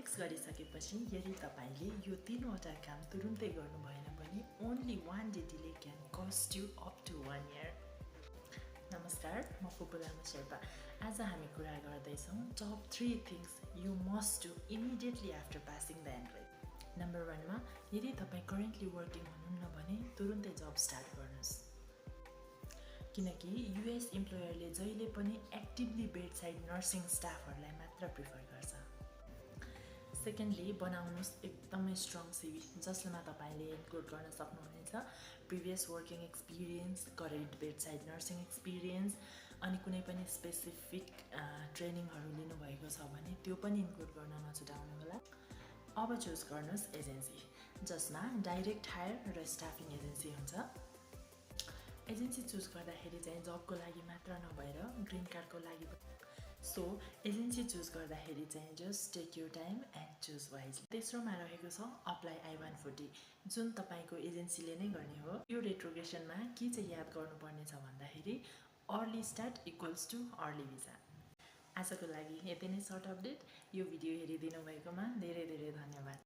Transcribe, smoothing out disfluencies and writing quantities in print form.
Fix गरिसकेपछि यदि तपाईले यो तीनवटा काम तुरुन्तै गर्नु भएन भने only one day delay can cost you up to 1 year. नमस्कार, म फुपुलामा शेर्पा। आज हामी कुरा गर्दैछौँ top 3 things you must do immediately after passing the NCLEX. Number 1 मा यदि तपाई करेन्टली वर्किङ हुनुहुन्न भने तुरुन्तै जब स्टार्ट गर्नुस्। किनकि US इम्प्लोयरले जहिले पनि एक्टिभली बेडसाइड नर्सिङ स्टाफहरुलाई मात्र प्रिफर गर्छ। सेकेन्डली बनाउनुस् एकदमै स्ट्रङ सिभी जसमा तपाईले इन्क्लुड गर्न सक्नुहुनेछ previous working experience, current bedside nursing experience अनि कुनै पनि स्पेसिफिक ट्रेनिङहरु लिनु भएको छ भने त्यो पनि इन्क्लुड गर्न नछुटाउनु होला। अब चुज गर्नुस् एजेन्सी जसमा डाइरेक्ट हायर र स्टाफिङ एजेन्सी हुन्छ। एजेन्सी चुज गर्दाखेरि चाहिँ जबको लागि मात्र नभएर ग्रीन कार्डको लागि सो एजेन्सी चुज गर्दाखेरि चाहिँ just take your time and choose wisely. तेस्रोमा रहेको छ अप्लाई I-140 जुन तपाईको एजेन्सीले नै गर्ने हो। यो रेट्रोगेसनमा के चाहिँ याद गर्नुपर्ने छ भन्दाखेरि early start equals to early visa. आजको लागि यति नै सर्ट अपडेट। यो भिडियो हेरिदिनु भएकोमा धेरै धेरै धन्यवाद।